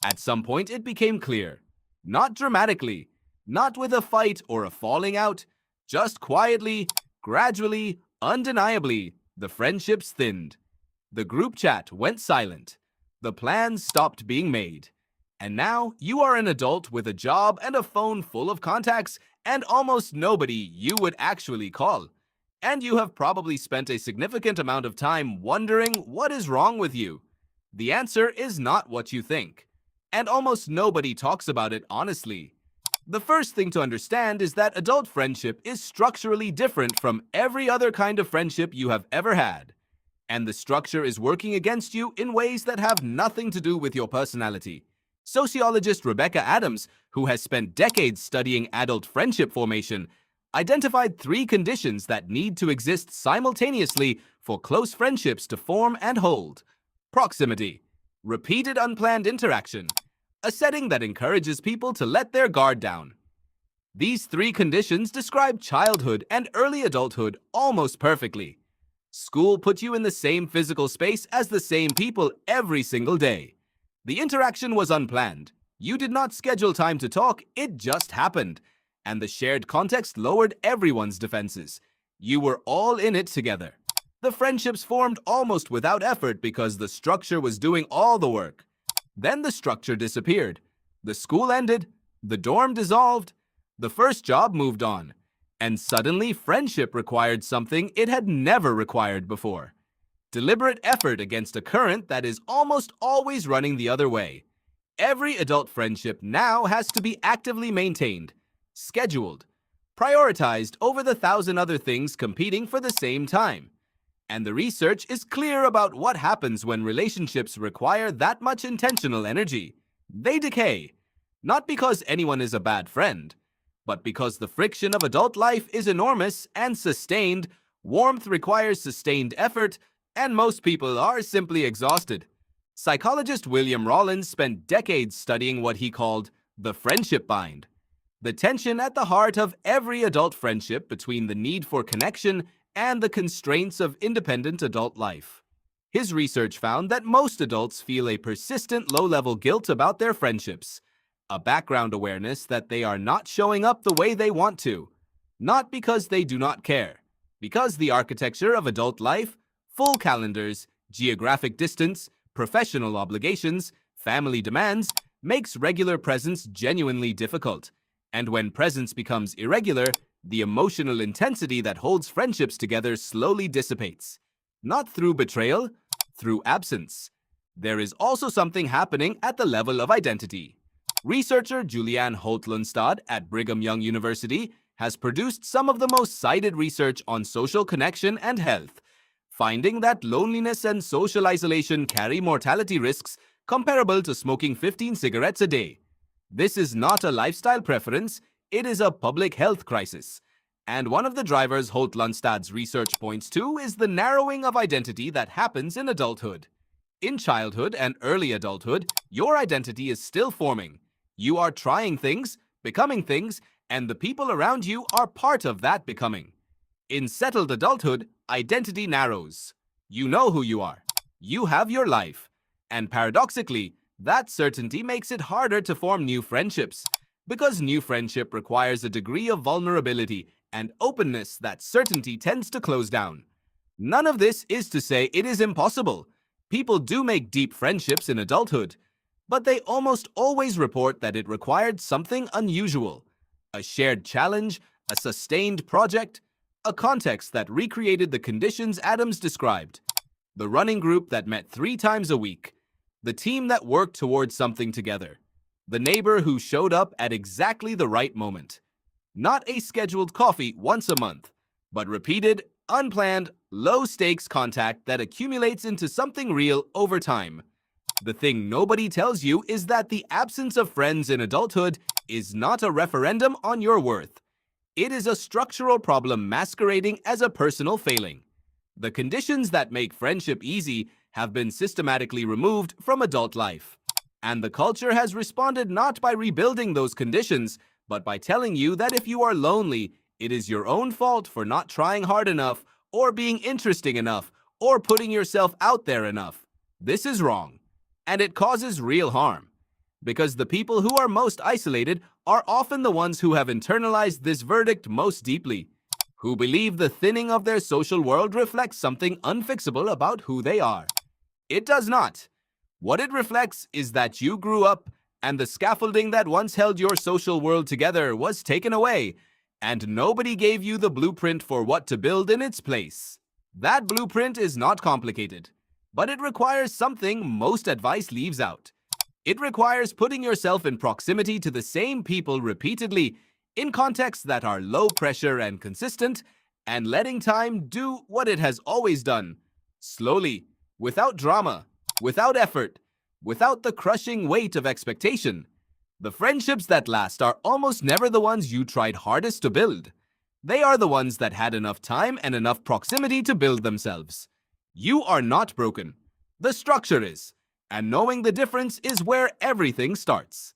At some point, it became clear. Not dramatically, not with a fight or a falling out, just quietly, gradually, undeniably, the friendships thinned. The group chat went silent. The plans stopped being made. And now you are an adult with a job and a phone full of contacts and almost nobody you would actually call. And you have probably spent a significant amount of time wondering what is wrong with you. The answer is not what you think. And almost nobody talks about it honestly. The first thing to understand is that adult friendship is structurally different from every other kind of friendship you have ever had. And the structure is working against you in ways that have nothing to do with your personality. Sociologist Rebecca Adams, who has spent decades studying adult friendship formation, identified 3 conditions that need to exist simultaneously for close friendships to form and hold. Proximity, repeated unplanned interaction, a setting that encourages people to let their guard down. These 3 conditions describe childhood and early adulthood almost perfectly. School put you in the same physical space as the same people every single day. The interaction was unplanned. You did not schedule time to talk, it just happened. And the shared context lowered everyone's defenses. You were all in it together. The friendships formed almost without effort because the structure was doing all the work. Then the structure disappeared. The school ended. The dorm dissolved. The first job moved on. And suddenly friendship required something it had never required before. Deliberate effort against a current that is almost always running the other way. Every adult friendship now has to be actively maintained, scheduled, prioritized over the 1,000 other things competing for the same time. And the research is clear about what happens when relationships require that much intentional energy. They decay, not because anyone is a bad friend, but because the friction of adult life is enormous and sustained, warmth requires sustained effort, and most people are simply exhausted. Psychologist William Rawlins spent decades studying what he called the friendship bind, the tension at the heart of every adult friendship between the need for connection and the constraints of independent adult life. His research found that most adults feel a persistent low-level guilt about their friendships, a background awareness that they are not showing up the way they want to, not because they do not care, because the architecture of adult life, full calendars, geographic distance, professional obligations, family demands, makes regular presence genuinely difficult. And when presence becomes irregular, the emotional intensity that holds friendships together slowly dissipates. Not through betrayal, through absence. There is also something happening at the level of identity. Researcher Julianne Holt-Lunstad at Brigham Young University has produced some of the most cited research on social connection and health, finding that loneliness and social isolation carry mortality risks comparable to smoking 15 cigarettes a day. This is not a lifestyle preference, it is a public health crisis. And one of the drivers Holt-Lunstad's research points to is the narrowing of identity that happens in adulthood. In childhood and early adulthood, your identity is still forming. You are trying things, becoming things, and the people around you are part of that becoming. In settled adulthood, identity narrows. You know who you are. You have your life. And paradoxically, that certainty makes it harder to form new friendships, because new friendship requires a degree of vulnerability and openness that certainty tends to close down. None of this is to say it is impossible. People do make deep friendships in adulthood, but they almost always report that it required something unusual. A shared challenge, a sustained project, a context that recreated the conditions Adams described. The running group that met 3 times a week. The team that worked towards something together. The neighbor who showed up at exactly the right moment. Not a scheduled coffee once a month, but repeated, unplanned, low-stakes contact that accumulates into something real over time. The thing nobody tells you is that the absence of friends in adulthood is not a referendum on your worth. It is a structural problem masquerading as a personal failing. The conditions that make friendship easy have been systematically removed from adult life. And the culture has responded not by rebuilding those conditions, but by telling you that if you are lonely, it is your own fault for not trying hard enough, or being interesting enough, or putting yourself out there enough. This is wrong, and it causes real harm. Because the people who are most isolated are often the ones who have internalized this verdict most deeply, who believe the thinning of their social world reflects something unfixable about who they are. It does not. What it reflects is that you grew up and the scaffolding that once held your social world together was taken away, and nobody gave you the blueprint for what to build in its place. That blueprint is not complicated, but it requires something most advice leaves out. It requires putting yourself in proximity to the same people repeatedly, in contexts that are low pressure and consistent, and letting time do what it has always done. Slowly, without drama, without effort, without the crushing weight of expectation. The friendships that last are almost never the ones you tried hardest to build. They are the ones that had enough time and enough proximity to build themselves. You are not broken. The structure is. And knowing the difference is where everything starts.